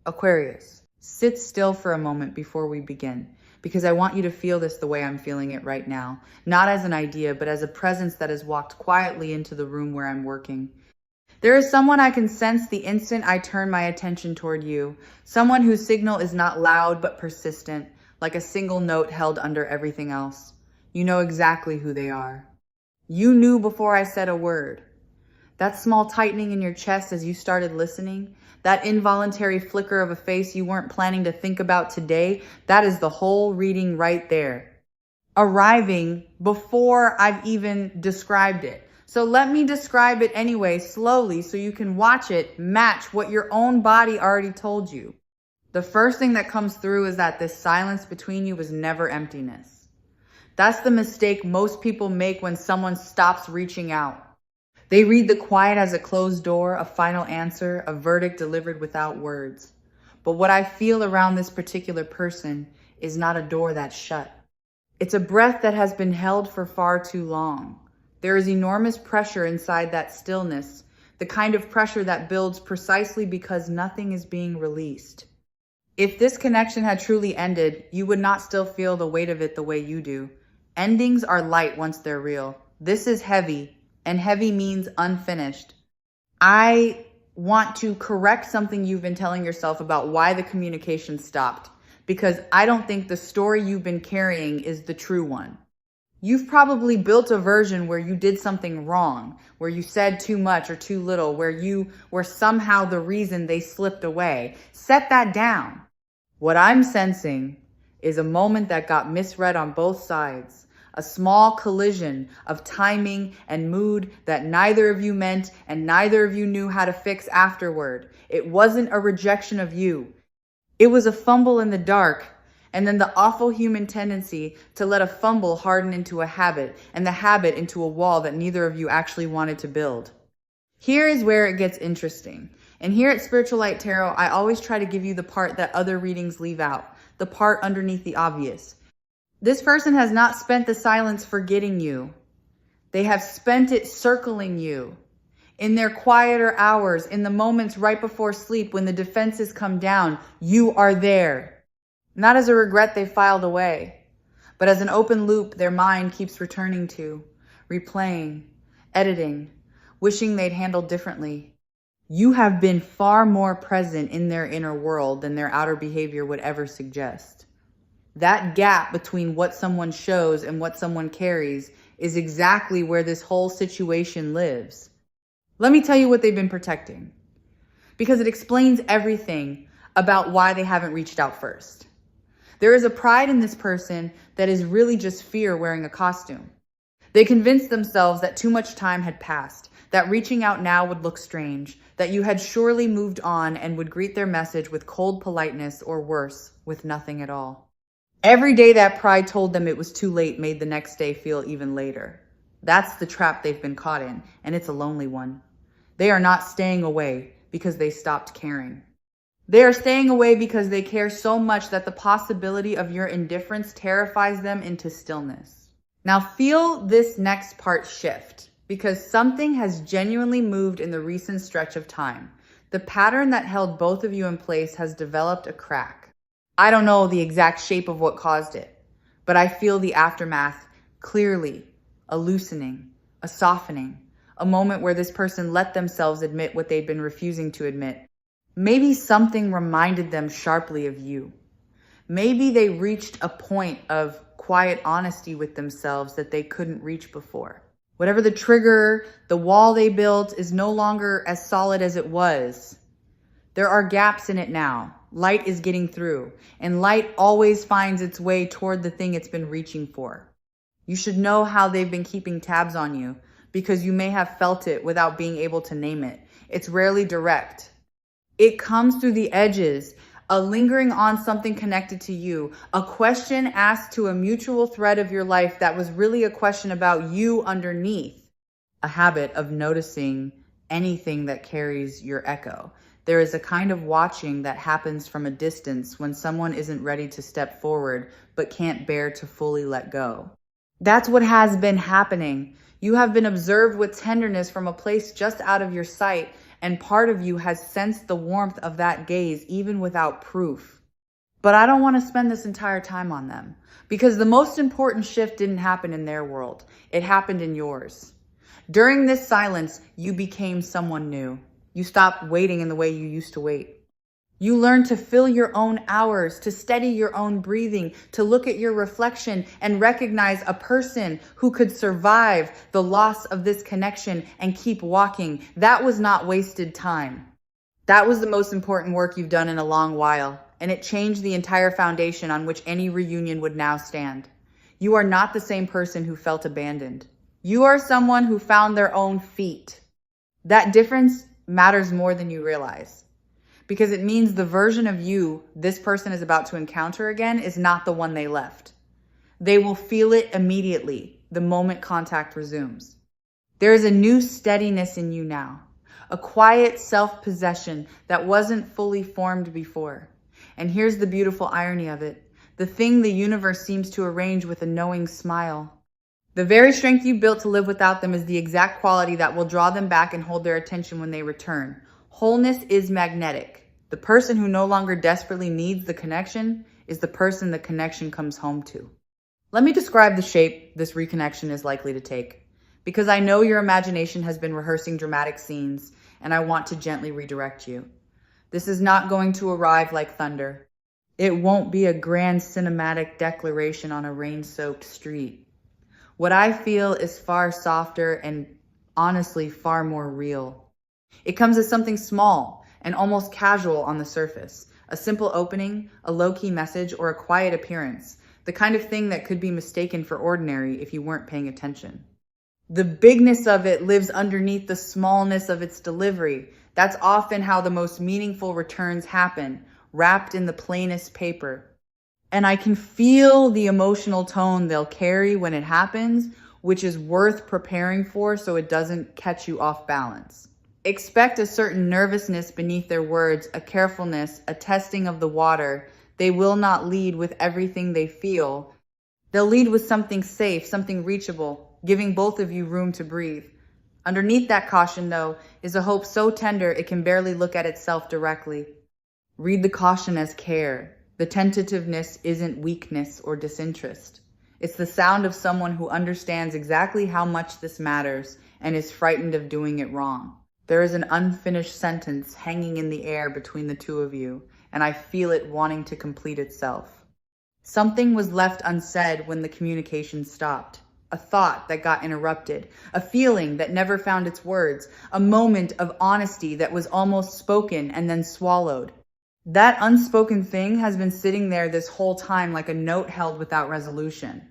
Aquarius, sit still for a moment before we begin, because I want you to feel this the way I'm feeling it right now, not as an idea, but as a presence that has walked quietly into the room where I'm working. There is someone I can sense the instant I turn my attention toward you, someone whose signal is not loud but persistent, like a single note held under everything else. You know exactly who they are. You knew before I said a word. That small tightening in your chest as you started listening, that involuntary flicker of a face you weren't planning to think about today, that is the whole reading right there. Arriving before I've even described it. So let me describe it anyway, slowly, so you can watch it match what your own body already told you. The first thing that comes through is that this silence between you was never emptiness. That's the mistake most people make when someone stops reaching out. They read the quiet as a closed door, a final answer, a verdict delivered without words. But what I feel around this particular person is not a door that's shut. It's a breath that has been held for far too long. There is enormous pressure inside that stillness, the kind of pressure that builds precisely because nothing is being released. If this connection had truly ended, you would not still feel the weight of it the way you do. Endings are light once they're real. This is heavy, and heavy means unfinished. I want to correct something you've been telling yourself about why the communication stopped, because I don't think the story you've been carrying is the true one. You've probably built a version where you did something wrong, where you said too much or too little, where you were somehow the reason they slipped away. Set that down. What I'm sensing is a moment that got misread on both sides. A small collision of timing and mood that neither of you meant and neither of you knew how to fix afterward. It wasn't a rejection of you. It was a fumble in the dark, and then the awful human tendency to let a fumble harden into a habit, and the habit into a wall that neither of you actually wanted to build. Here is where it gets interesting. And here at Spiritual Light Tarot, I always try to give you the part that other readings leave out, the part underneath the obvious. This person has not spent the silence forgetting you. They have spent it circling you. In their quieter hours, in the moments right before sleep when the defenses come down, you are there. Not as a regret they filed away, but as an open loop their mind keeps returning to, replaying, editing, wishing they'd handled differently. You have been far more present in their inner world than their outer behavior would ever suggest. That gap between what someone shows and what someone carries is exactly where this whole situation lives. Let me tell you what they've been protecting, because it explains everything about why they haven't reached out first. There is a pride in this person that is really just fear wearing a costume. They convinced themselves that too much time had passed, that reaching out now would look strange, that you had surely moved on and would greet their message with cold politeness or worse, with nothing at all. Every day that pride told them it was too late made the next day feel even later. That's the trap they've been caught in, and it's a lonely one. They are not staying away because they stopped caring. They are staying away because they care so much that the possibility of your indifference terrifies them into stillness. Now feel this next part shift, because something has genuinely moved in the recent stretch of time. The pattern that held both of you in place has developed a crack. I don't know the exact shape of what caused it, but I feel the aftermath clearly, a loosening, a softening, a moment where this person let themselves admit what they'd been refusing to admit. Maybe something reminded them sharply of you. Maybe they reached a point of quiet honesty with themselves that they couldn't reach before. Whatever the trigger, the wall they built is no longer as solid as it was. There are gaps in it now. Light is getting through, and light always finds its way toward the thing it's been reaching for. You should know how they've been keeping tabs on you, because you may have felt it without being able to name it. It's rarely direct. It comes through the edges, a lingering on something connected to you, a question asked to a mutual thread of your life that was really a question about you underneath, a habit of noticing anything that carries your echo. There is a kind of watching that happens from a distance when someone isn't ready to step forward but can't bear to fully let go. That's what has been happening. You have been observed with tenderness from a place just out of your sight, and part of you has sensed the warmth of that gaze even without proof. But I don't want to spend this entire time on them, because the most important shift didn't happen in their world. It happened in yours. During this silence, you became someone new. You stopped waiting in the way you used to wait. You learned to fill your own hours, to steady your own breathing, to look at your reflection and recognize a person who could survive the loss of this connection and keep walking. That was not wasted time. That was the most important work you've done in a long while, and it changed the entire foundation on which any reunion would now stand. You are not the same person who felt abandoned. You are someone who found their own feet. That difference matters more than you realize, because it means the version of you this person is about to encounter again is not the one they left. They will feel it immediately the moment contact resumes. There is a new steadiness in you now, a quiet self-possession that wasn't fully formed before. And here's the beautiful irony of it. The thing the universe seems to arrange with a knowing smile. The very strength you built to live without them is the exact quality that will draw them back and hold their attention when they return. Wholeness is magnetic. The person who no longer desperately needs the connection is the person the connection comes home to. Let me describe the shape this reconnection is likely to take, because I know your imagination has been rehearsing dramatic scenes, and I want to gently redirect you. This is not going to arrive like thunder. It won't be a grand cinematic declaration on a rain-soaked street. What I feel is far softer and honestly far more real. It comes as something small and almost casual on the surface. A simple opening, a low-key message, or a quiet appearance. The kind of thing that could be mistaken for ordinary if you weren't paying attention. The bigness of it lives underneath the smallness of its delivery. That's often how the most meaningful returns happen, wrapped in the plainest paper. And I can feel the emotional tone they'll carry when it happens, which is worth preparing for so it doesn't catch you off balance. Expect a certain nervousness beneath their words, a carefulness, a testing of the water. They will not lead with everything they feel. They'll lead with something safe, something reachable, giving both of you room to breathe. Underneath that caution, though, is a hope so tender it can barely look at itself directly. Read the caution as care. The tentativeness isn't weakness or disinterest. It's the sound of someone who understands exactly how much this matters and is frightened of doing it wrong. There is an unfinished sentence hanging in the air between the two of you, and I feel it wanting to complete itself. Something was left unsaid when the communication stopped. A thought that got interrupted, a feeling that never found its words, a moment of honesty that was almost spoken and then swallowed. That unspoken thing has been sitting there this whole time like a note held without resolution.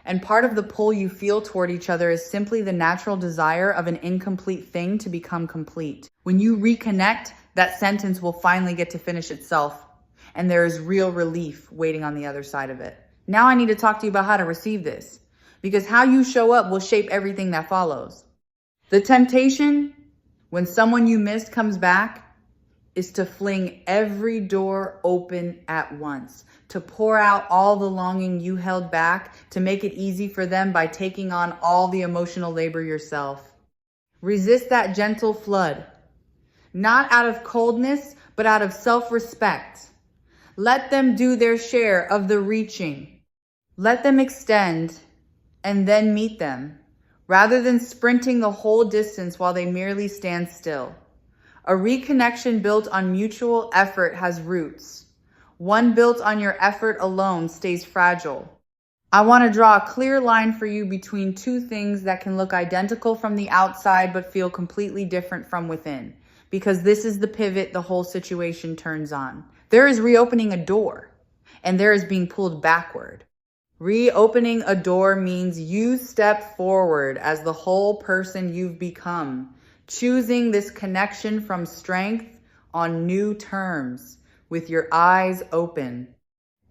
And part of the pull you feel toward each other is simply the natural desire of an incomplete thing to become complete. When you reconnect, that sentence will finally get to finish itself, and there is real relief waiting on the other side of it. Now I need to talk to you about how to receive this, because how you show up will shape everything that follows. The temptation, when someone you missed comes back, is to fling every door open at once, to pour out all the longing you held back, to make it easy for them by taking on all the emotional labor yourself. Resist that gentle flood, not out of coldness, but out of self-respect. Let them do their share of the reaching. Let them extend and then meet them, rather than sprinting the whole distance while they merely stand still. A reconnection built on mutual effort has roots. One built on your effort alone stays fragile. I want to draw a clear line for you between two things that can look identical from the outside but feel completely different from within, because this is the pivot the whole situation turns on. There is reopening a door, and there is being pulled backward. Reopening a door means you step forward as the whole person you've become, choosing this connection from strength on new terms, with your eyes open.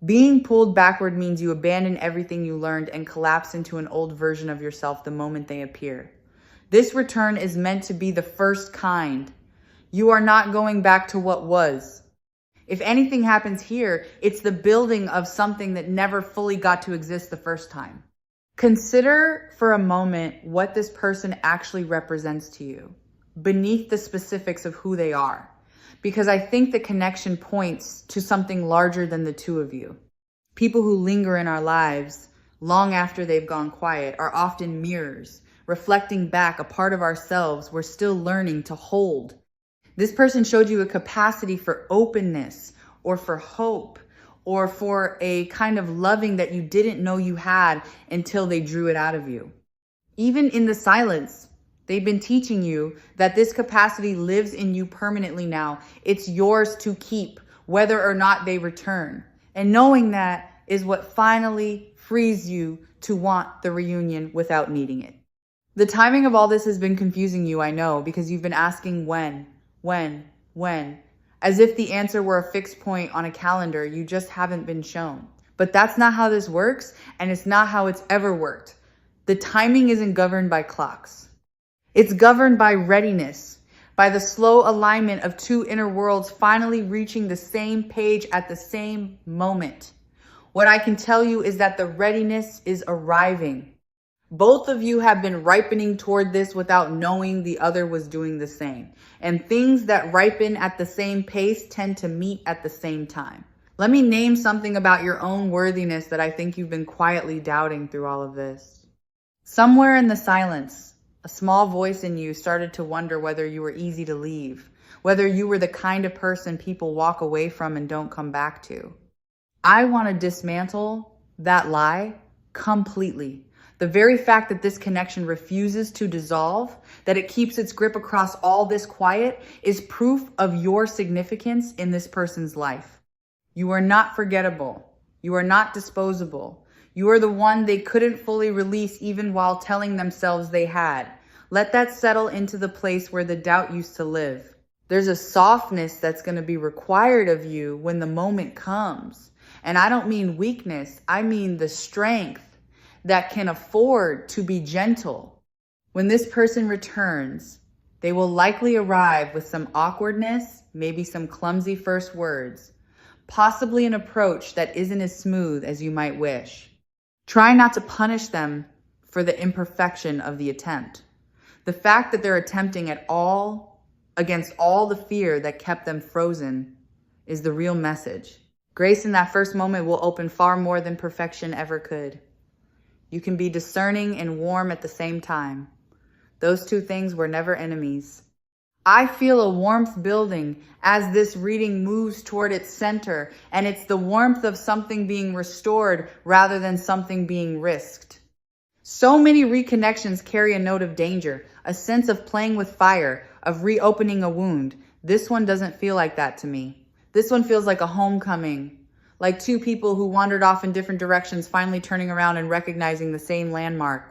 Being pulled backward means you abandon everything you learned and collapse into an old version of yourself the moment they appear. This return is meant to be the first kind. You are not going back to what was. If anything happens here, it's the building of something that never fully got to exist the first time. Consider for a moment what this person actually represents to you. beneath the specifics of who they are. Because I think the connection points to something larger than the two of you. People who linger in our lives long after they've gone quiet are often mirrors, reflecting back a part of ourselves we're still learning to hold. This person showed you a capacity for openness or for hope or for a kind of loving that you didn't know you had until they drew it out of you. Even in the silence, they've been teaching you that this capacity lives in you permanently now. It's yours to keep, whether or not they return. And knowing that is what finally frees you to want the reunion without needing it. The timing of all this has been confusing you, I know, because you've been asking when, as if the answer were a fixed point on a calendar you just haven't been shown. But that's not how this works, and it's not how it's ever worked. The timing isn't governed by clocks. It's governed by readiness, by the slow alignment of two inner worlds finally reaching the same page at the same moment. What I can tell you is that the readiness is arriving. Both of you have been ripening toward this without knowing the other was doing the same. And things that ripen at the same pace tend to meet at the same time. Let me name something about your own worthiness that I think you've been quietly doubting through all of this. Somewhere in the silence, a small voice in you started to wonder whether you were easy to leave, whether you were the kind of person people walk away from and don't come back to. I want to dismantle that lie completely. The very fact that this connection refuses to dissolve, that it keeps its grip across all this quiet, is proof of your significance in this person's life. You are not forgettable. You are not disposable. You are the one they couldn't fully release even while telling themselves they had. Let that settle into the place where the doubt used to live. There's a softness that's going to be required of you when the moment comes. And I don't mean weakness. I mean the strength that can afford to be gentle. When this person returns, they will likely arrive with some awkwardness, maybe some clumsy first words, possibly an approach that isn't as smooth as you might wish. Try not to punish them for the imperfection of the attempt. The fact that they're attempting at all against all the fear that kept them frozen is the real message. Grace in that first moment will open far more than perfection ever could. You can be discerning and warm at the same time. Those two things were never enemies. I feel a warmth building as this reading moves toward its center, and it's the warmth of something being restored rather than something being risked. So many reconnections carry a note of danger, a sense of playing with fire, of reopening a wound. This one doesn't feel like that to me. This one feels like a homecoming. Like two people who wandered off in different directions, finally turning around and recognizing the same landmark.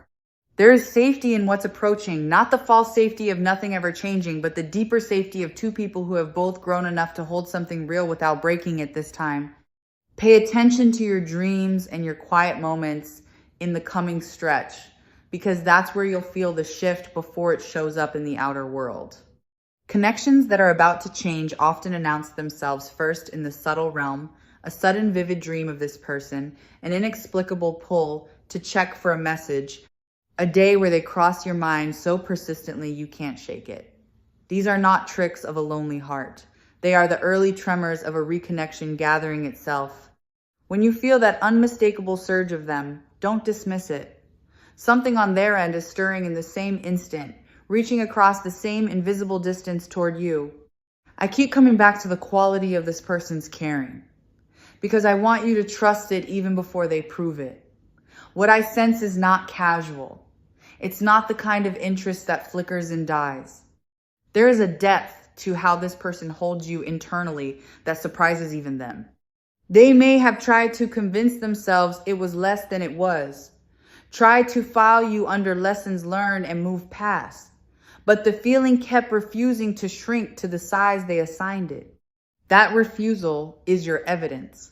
There is safety in what's approaching, not the false safety of nothing ever changing, but the deeper safety of two people who have both grown enough to hold something real without breaking it this time. Pay attention to your dreams and your quiet moments in the coming stretch, because that's where you'll feel the shift before it shows up in the outer world. Connections that are about to change often announce themselves first in the subtle realm, a sudden vivid dream of this person, an inexplicable pull to check for a message, a day where they cross your mind so persistently you can't shake it. These are not tricks of a lonely heart. They are the early tremors of a reconnection gathering itself. When you feel that unmistakable surge of them, don't dismiss it. Something on their end is stirring in the same instant, reaching across the same invisible distance toward you. I keep coming back to the quality of this person's caring, because I want you to trust it even before they prove it. What I sense is not casual. It's not the kind of interest that flickers and dies. There is a depth to how this person holds you internally that surprises even them. They may have tried to convince themselves it was less than it was, tried to file you under lessons learned and move past, but the feeling kept refusing to shrink to the size they assigned it. That refusal is your evidence.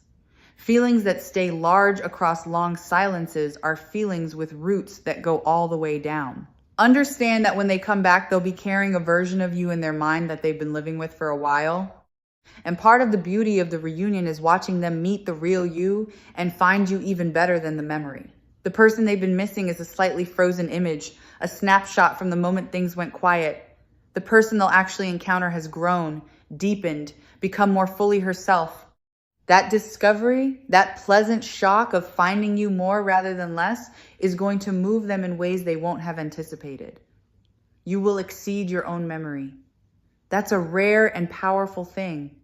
Feelings that stay large across long silences are feelings with roots that go all the way down. Understand that when they come back, they'll be carrying a version of you in their mind that they've been living with for a while. And part of the beauty of the reunion is watching them meet the real you and find you even better than the memory. The person they've been missing is a slightly frozen image, a snapshot from the moment things went quiet. The person they'll actually encounter has grown, deepened, become more fully herself. That discovery, that pleasant shock of finding you more rather than less, is going to move them in ways they won't have anticipated. You will exceed your own memory. That's a rare and powerful thing.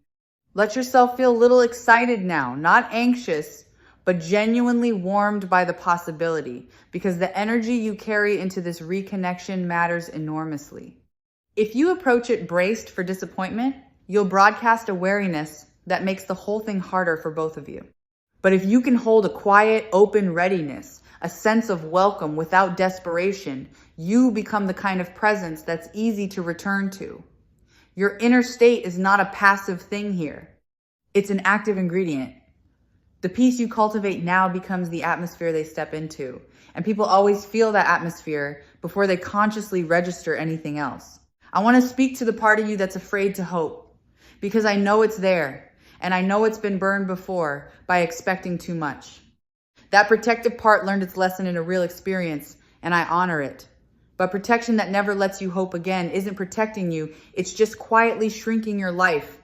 Let yourself feel a little excited now, not anxious, but genuinely warmed by the possibility, because the energy you carry into this reconnection matters enormously. If you approach it braced for disappointment, you'll broadcast a wariness that makes the whole thing harder for both of you. But if you can hold a quiet, open readiness, a sense of welcome without desperation, you become the kind of presence that's easy to return to. Your inner state is not a passive thing here. It's an active ingredient. The peace you cultivate now becomes the atmosphere they step into. And people always feel that atmosphere before they consciously register anything else. I want to speak to the part of you that's afraid to hope, because I know it's there, and I know it's been burned before by expecting too much. That protective part learned its lesson in a real experience, and I honor it. But protection that never lets you hope again isn't protecting you, it's just quietly shrinking your life.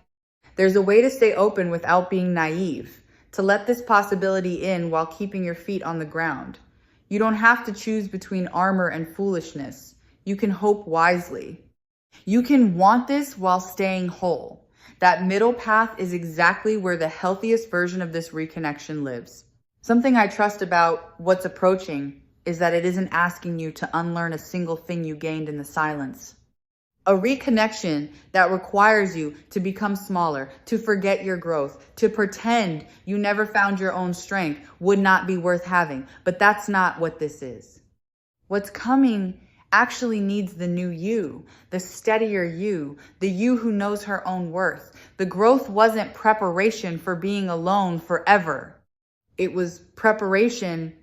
There's a way to stay open without being naive, to let this possibility in while keeping your feet on the ground. You don't have to choose between armor and foolishness. You can hope wisely. You can want this while staying whole. That middle path is exactly where the healthiest version of this reconnection lives. Something I trust about what's approaching is that it isn't asking you to unlearn a single thing you gained in the silence. A reconnection that requires you to become smaller, to forget your growth, to pretend you never found your own strength would not be worth having. But that's not what this is. What's coming actually needs the new you, the steadier you, the you who knows her own worth. The growth wasn't preparation for being alone forever. It was preparation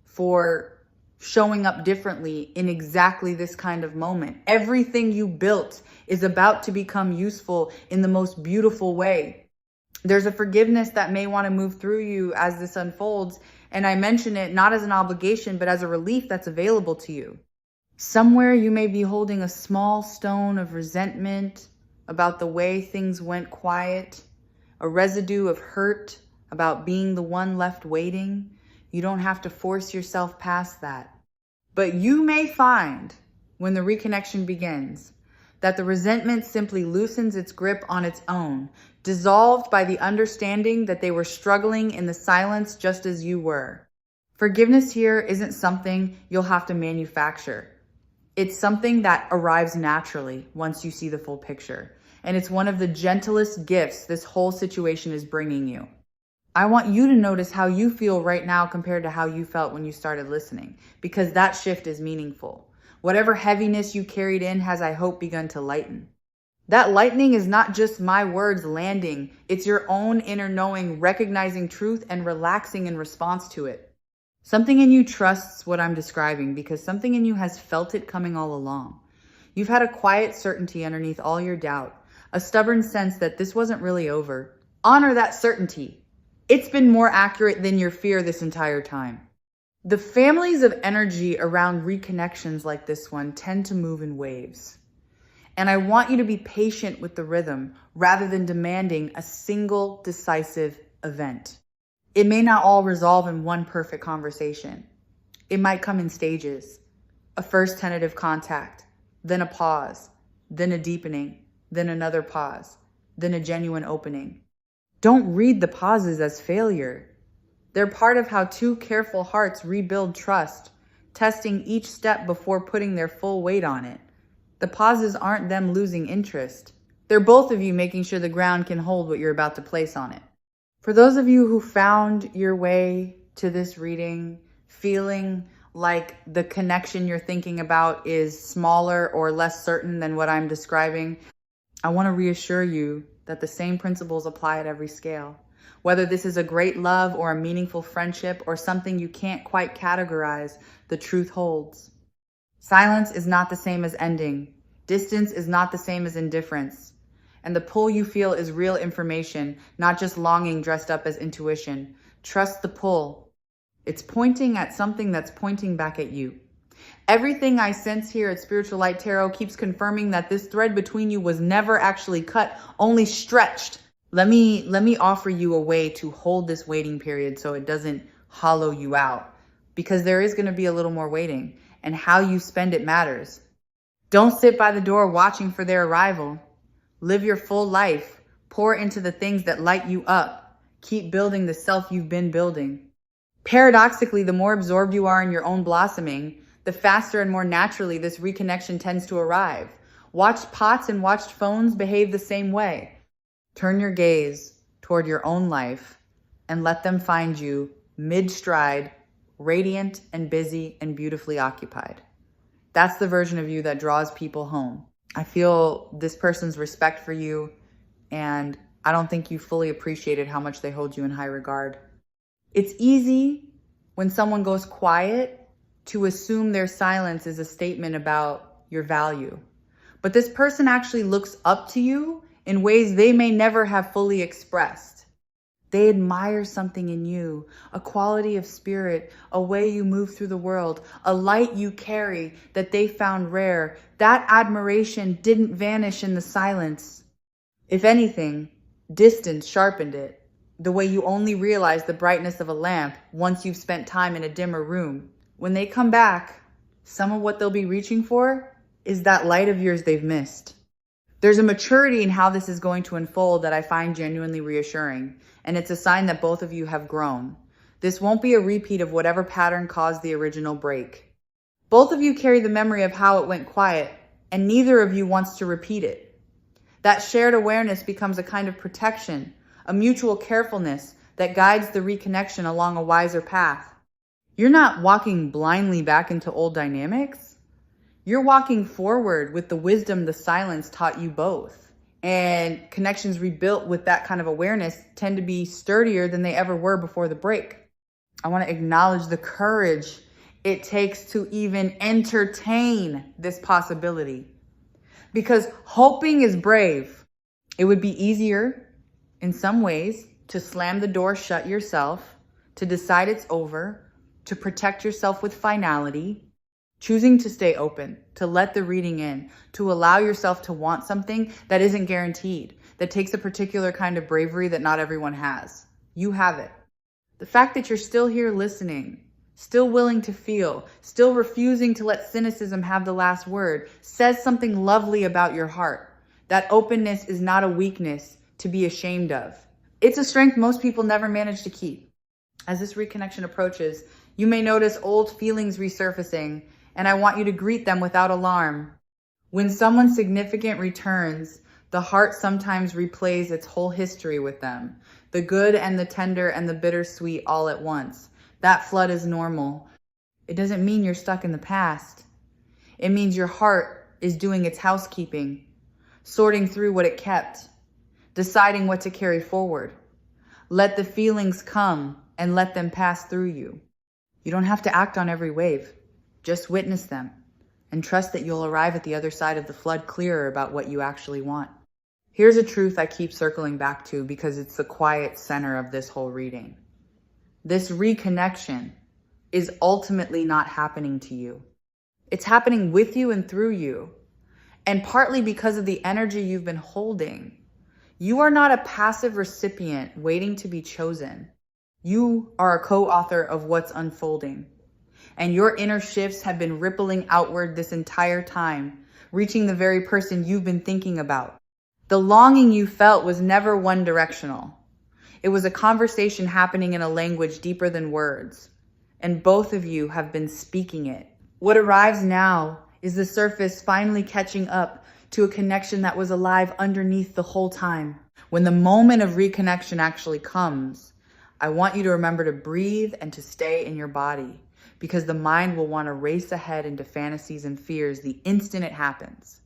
for showing up differently in exactly this kind of moment. Everything you built is about to become useful in the most beautiful way. There's a forgiveness that may want to move through you as this unfolds, and I mention it not as an obligation, but as a relief that's available to you. Somewhere you may be holding a small stone of resentment about the way things went quiet, a residue of hurt about being the one left waiting. You don't have to force yourself past that. But you may find, when the reconnection begins, that the resentment simply loosens its grip on its own, dissolved by the understanding that they were struggling in the silence just as you were. Forgiveness here isn't something you'll have to manufacture. It's something that arrives naturally once you see the full picture. And it's one of the gentlest gifts this whole situation is bringing you. I want you to notice how you feel right now compared to how you felt when you started listening, because that shift is meaningful. Whatever heaviness you carried in has, I hope, begun to lighten. That lightening is not just my words landing. It's your own inner knowing, recognizing truth and relaxing in response to it. Something in you trusts what I'm describing because something in you has felt it coming all along. You've had a quiet certainty underneath all your doubt, a stubborn sense that this wasn't really over. Honor that certainty. It's been more accurate than your fear this entire time. The families of energy around reconnections like this one tend to move in waves. And I want you to be patient with the rhythm rather than demanding a single decisive event. It may not all resolve in one perfect conversation. It might come in stages. A first tentative contact, then a pause, then a deepening, then another pause, then a genuine opening. Don't read the pauses as failure. They're part of how two careful hearts rebuild trust, testing each step before putting their full weight on it. The pauses aren't them losing interest. They're both of you making sure the ground can hold what you're about to place on it. For those of you who found your way to this reading feeling like the connection you're thinking about is smaller or less certain than what I'm describing, I want to reassure you that the same principles apply at every scale. Whether this is a great love or a meaningful friendship or something you can't quite categorize, the truth holds. Silence is not the same as ending. Distance is not the same as indifference. And the pull you feel is real information, not just longing dressed up as intuition. Trust the pull. It's pointing at something that's pointing back at you. Everything I sense here at Spiritual Light Tarot keeps confirming that this thread between you was never actually cut, only stretched. Let me offer you a way to hold this waiting period so it doesn't hollow you out, because there is going to be a little more waiting, and how you spend it matters. Don't sit by the door watching for their arrival. Live your full life. Pour into the things that light you up. Keep building the self you've been building. Paradoxically, the more absorbed you are in your own blossoming, the faster and more naturally this reconnection tends to arrive. Watched pots and watched phones behave the same way. Turn your gaze toward your own life and let them find you mid-stride, radiant and busy and beautifully occupied. That's the version of you that draws people home. I feel this person's respect for you, and I don't think you fully appreciated how much they hold you in high regard. It's easy when someone goes quiet to assume their silence is a statement about your value. But this person actually looks up to you in ways they may never have fully expressed. They admire something in you, a quality of spirit, a way you move through the world, a light you carry that they found rare. That admiration didn't vanish in the silence. If anything, distance sharpened it, the way you only realize the brightness of a lamp once you've spent time in a dimmer room. When they come back, some of what they'll be reaching for is that light of yours they've missed. There's a maturity in how this is going to unfold that I find genuinely reassuring, and it's a sign that both of you have grown. This won't be a repeat of whatever pattern caused the original break. Both of you carry the memory of how it went quiet, and neither of you wants to repeat it. That shared awareness becomes a kind of protection, a mutual carefulness that guides the reconnection along a wiser path. You're not walking blindly back into old dynamics. You're walking forward with the wisdom the silence taught you both. And connections rebuilt with that kind of awareness tend to be sturdier than they ever were before the break. I want to acknowledge the courage it takes to even entertain this possibility. Because hoping is brave. It would be easier in some ways to slam the door shut yourself, to decide it's over, to protect yourself with finality, choosing to stay open, to let the reading in, to allow yourself to want something that isn't guaranteed, that takes a particular kind of bravery that not everyone has. You have it. The fact that you're still here listening, still willing to feel, still refusing to let cynicism have the last word, says something lovely about your heart. That openness is not a weakness to be ashamed of. It's a strength most people never manage to keep. As this reconnection approaches, you may notice old feelings resurfacing, and I want you to greet them without alarm. When someone significant returns, the heart sometimes replays its whole history with them, the good and the tender and the bittersweet all at once. That flood is normal. It doesn't mean you're stuck in the past. It means your heart is doing its housekeeping, sorting through what it kept, deciding what to carry forward. Let the feelings come and let them pass through you. You don't have to act on every wave. Just witness them and trust that you'll arrive at the other side of the flood clearer about what you actually want. Here's a truth I keep circling back to because it's the quiet center of this whole reading. This reconnection is ultimately not happening to you. It's happening with you and through you. And partly because of the energy you've been holding. You are not a passive recipient waiting to be chosen. You are a co-author of what's unfolding. And your inner shifts have been rippling outward this entire time, reaching the very person you've been thinking about. The longing you felt was never one directional. It was a conversation happening in a language deeper than words. And both of you have been speaking it. What arrives now is the surface finally catching up to a connection that was alive underneath the whole time. When the moment of reconnection actually comes, I want you to remember to breathe and to stay in your body, because the mind will want to race ahead into fantasies and fears the instant it happens.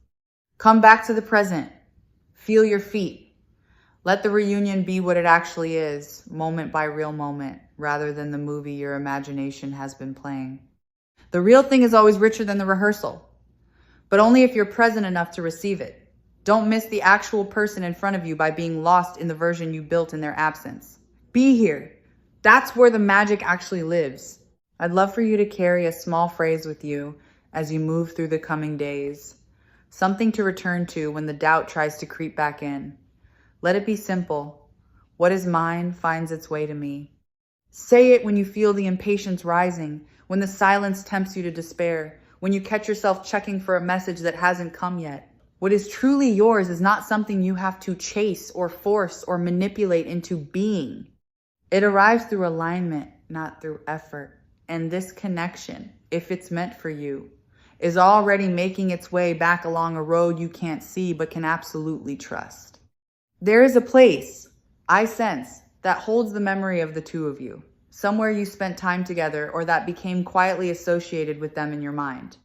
Come back to the present. Feel your feet. Let the reunion be what it actually is, moment by real moment, rather than the movie your imagination has been playing. The real thing is always richer than the rehearsal, but only if you're present enough to receive it. Don't miss the actual person in front of you by being lost in the version you built in their absence. Be here. That's where the magic actually lives. I'd love for you to carry a small phrase with you as you move through the coming days. Something to return to when the doubt tries to creep back in. Let it be simple. What is mine finds its way to me. Say it when you feel the impatience rising, when the silence tempts you to despair, when you catch yourself checking for a message that hasn't come yet. What is truly yours is not something you have to chase or force or manipulate into being. It arrives through alignment, not through effort. And this connection, if it's meant for you, is already making its way back along a road you can't see but can absolutely trust. There is a place, I sense, that holds the memory of the two of you, somewhere you spent time together or that became quietly associated with them in your mind.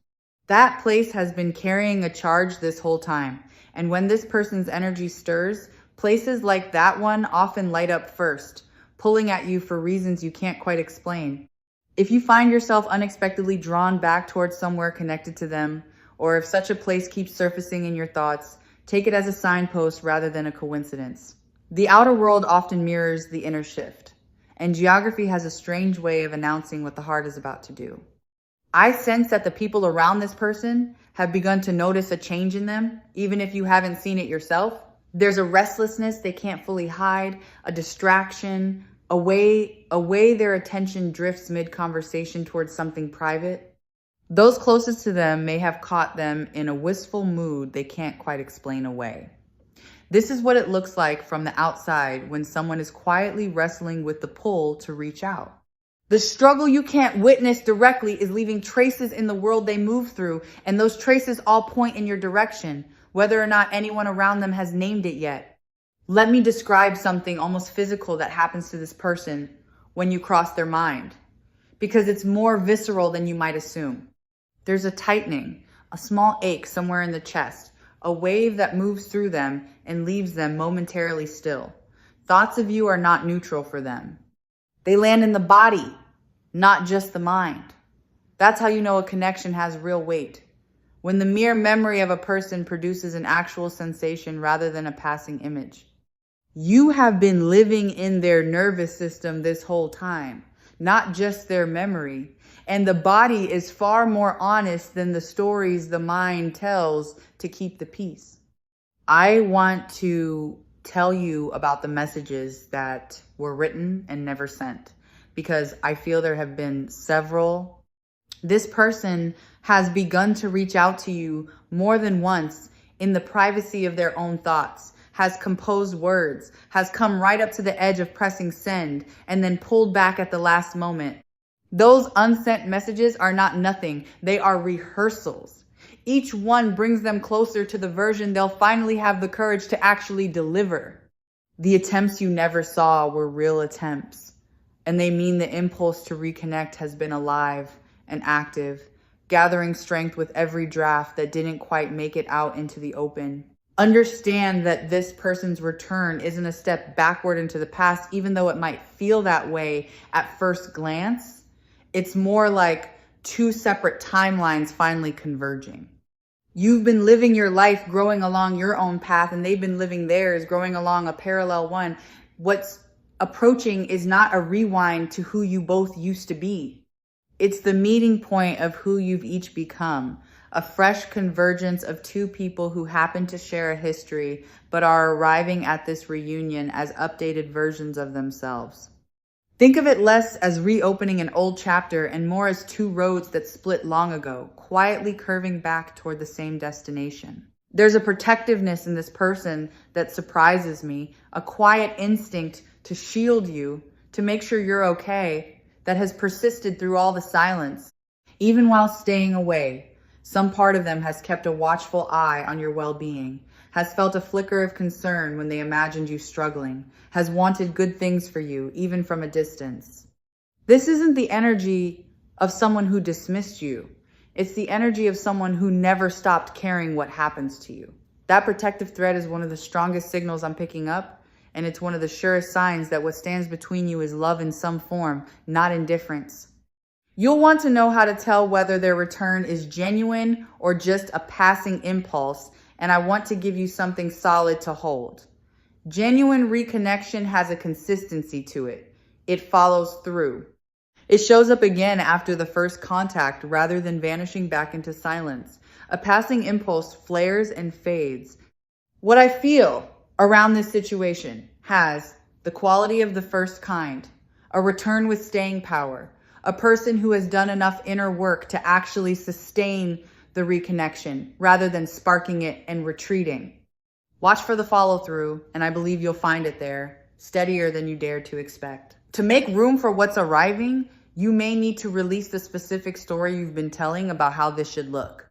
That place has been carrying a charge this whole time, and when this person's energy stirs, places like that one often light up first, pulling at you for reasons you can't quite explain. If you find yourself unexpectedly drawn back towards somewhere connected to them, or if such a place keeps surfacing in your thoughts, take it as a signpost rather than a coincidence. The outer world often mirrors the inner shift, and geography has a strange way of announcing what the heart is about to do. I sense that the people around this person have begun to notice a change in them, even if you haven't seen it yourself. There's a restlessness they can't fully hide, a distraction, a way their attention drifts mid-conversation towards something private. Those closest to them may have caught them in a wistful mood they can't quite explain away. This is what it looks like from the outside when someone is quietly wrestling with the pull to reach out. The struggle you can't witness directly is leaving traces in the world they move through, and those traces all point in your direction, whether or not anyone around them has named it yet. Let me describe something almost physical that happens to this person when you cross their mind, because it's more visceral than you might assume. There's a tightening, a small ache somewhere in the chest, a wave that moves through them and leaves them momentarily still. Thoughts of you are not neutral for them. They land in the body, not just the mind. That's how you know a connection has real weight. When the mere memory of a person produces an actual sensation rather than a passing image. You have been living in their nervous system this whole time, not just their memory. And the body is far more honest than the stories the mind tells to keep the peace. I want to tell you about the messages that were written and never sent, because I feel there have been several. This person has begun to reach out to you more than once in the privacy of their own thoughts, has composed words, has come right up to the edge of pressing send, and then pulled back at the last moment. Those unsent messages are not nothing. They are rehearsals. Each one brings them closer to the version they'll finally have the courage to actually deliver. The attempts you never saw were real attempts, and they mean the impulse to reconnect has been alive and active, gathering strength with every draft that didn't quite make it out into the open. Understand that this person's return isn't a step backward into the past, even though it might feel that way at first glance. It's more like two separate timelines finally converging. You've been living your life growing along your own path, and they've been living theirs growing along a parallel one. What's approaching is not a rewind to who you both used to be. It's the meeting point of who you've each become. A fresh convergence of two people who happen to share a history, but are arriving at this reunion as updated versions of themselves. Think of it less as reopening an old chapter and more as two roads that split long ago, quietly curving back toward the same destination. There's a protectiveness in this person that surprises me, a quiet instinct to shield you, to make sure you're okay, that has persisted through all the silence. Even while staying away, some part of them has kept a watchful eye on your well-being, has felt a flicker of concern when they imagined you struggling, has wanted good things for you, even from a distance. This isn't the energy of someone who dismissed you. It's the energy of someone who never stopped caring what happens to you. That protective thread is one of the strongest signals I'm picking up, and it's one of the surest signs that what stands between you is love in some form, not indifference. You'll want to know how to tell whether their return is genuine or just a passing impulse, and I want to give you something solid to hold. Genuine reconnection has a consistency to it. It follows through. It shows up again after the first contact rather than vanishing back into silence. A passing impulse flares and fades. What I feel around this situation has the quality of the first kind, a return with staying power, a person who has done enough inner work to actually sustain the reconnection rather than sparking it and retreating. Watch for the follow through, and I believe you'll find it there, steadier than you dared to expect. To make room for what's arriving, you may need to release the specific story you've been telling about how this should look.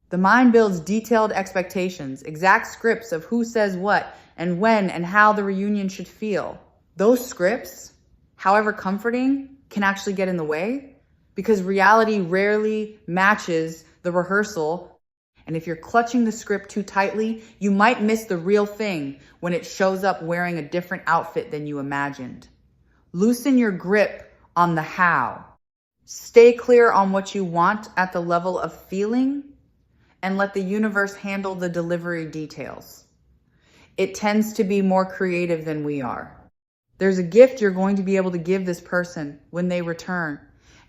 The mind builds detailed expectations, exact scripts of who says what and when and how the reunion should feel. Those scripts, however comforting, can actually get in the way because reality rarely matches the rehearsal. And if you're clutching the script too tightly, you might miss the real thing when it shows up wearing a different outfit than you imagined. Loosen your grip on the how. Stay clear on what you want at the level of feeling and let the universe handle the delivery details. It tends to be more creative than we are. There's a gift you're going to be able to give this person when they return,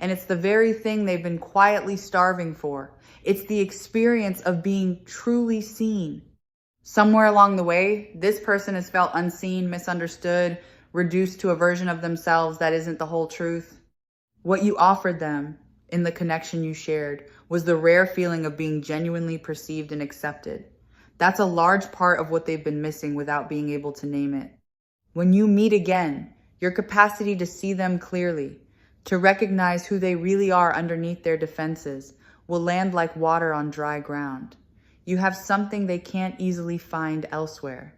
and it's the very thing they've been quietly starving for. It's the experience of being truly seen. Somewhere along the way, this person has felt unseen, misunderstood, reduced to a version of themselves that isn't the whole truth. What you offered them in the connection you shared was the rare feeling of being genuinely perceived and accepted. That's a large part of what they've been missing without being able to name it. When you meet again, your capacity to see them clearly, to recognize who they really are underneath their defenses, will land like water on dry ground. You have something they can't easily find elsewhere.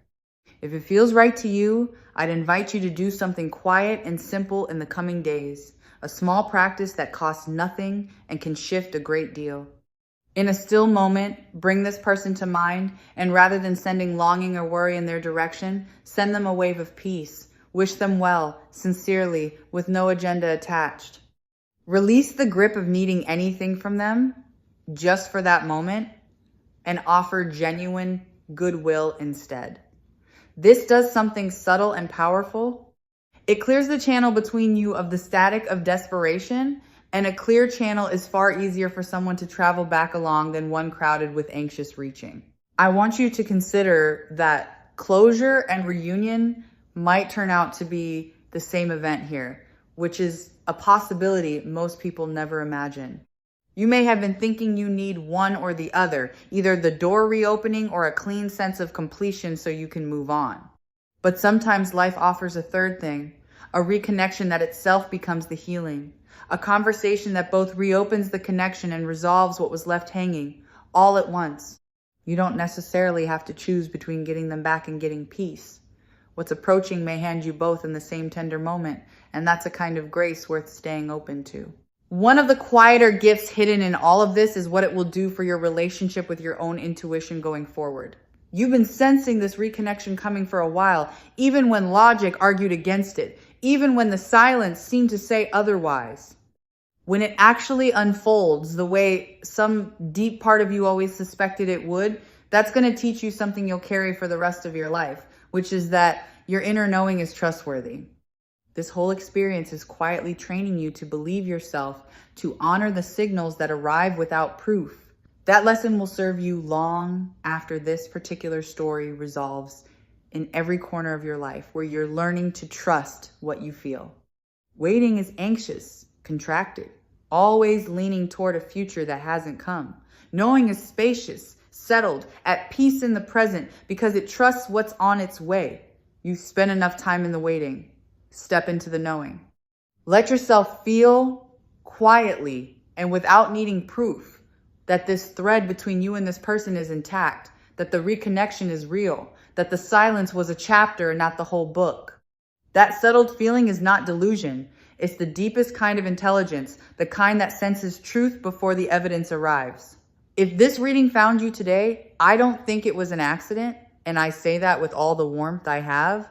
If it feels right to you, I'd invite you to do something quiet and simple in the coming days. A small practice that costs nothing and can shift a great deal. In a still moment, bring this person to mind, and rather than sending longing or worry in their direction, send them a wave of peace. Wish them well, sincerely, with no agenda attached. Release the grip of needing anything from them just for that moment and offer genuine goodwill instead. This does something subtle and powerful. It clears the channel between you of the static of desperation, and a clear channel is far easier for someone to travel back along than one crowded with anxious reaching. I want you to consider that closure and reunion might turn out to be the same event here, which is a possibility most people never imagine. You may have been thinking you need one or the other, either the door reopening or a clean sense of completion so you can move on. But sometimes life offers a third thing, a reconnection that itself becomes the healing, a conversation that both reopens the connection and resolves what was left hanging, all at once. You don't necessarily have to choose between getting them back and getting peace. What's approaching may hand you both in the same tender moment, and that's a kind of grace worth staying open to. One of the quieter gifts hidden in all of this is what it will do for your relationship with your own intuition going forward. You've been sensing this reconnection coming for a while, even when logic argued against it, even when the silence seemed to say otherwise. When it actually unfolds the way some deep part of you always suspected it would, that's going to teach you something you'll carry for the rest of your life, which is that your inner knowing is trustworthy. This whole experience is quietly training you to believe yourself, to honor the signals that arrive without proof. That lesson will serve you long after this particular story resolves in every corner of your life, where you're learning to trust what you feel. Waiting is anxious, contracted, always leaning toward a future that hasn't come. Knowing is spacious, settled, at peace in the present because it trusts what's on its way. You spend enough time in the waiting. Step into the knowing. Let yourself feel quietly and without needing proof that this thread between you and this person is intact, that the reconnection is real, that the silence was a chapter and not the whole book. That settled feeling is not delusion. It's the deepest kind of intelligence, the kind that senses truth before the evidence arrives. If this reading found you today, I don't think it was an accident, and I say that with all the warmth I have,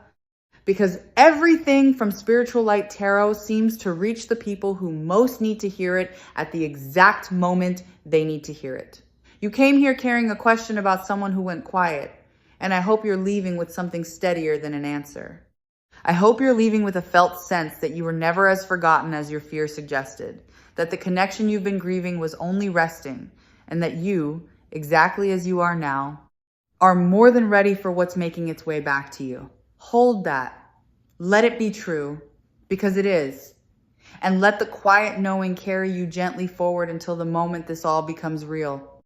because everything from Spiritual Light Tarot seems to reach the people who most need to hear it at the exact moment they need to hear it. You came here carrying a question about someone who went quiet, and I hope you're leaving with something steadier than an answer. I hope you're leaving with a felt sense that you were never as forgotten as your fear suggested, that the connection you've been grieving was only resting, and that you, exactly as you are now, are more than ready for what's making its way back to you. Hold that. Let it be true, because it is. And let the quiet knowing carry you gently forward until the moment this all becomes real.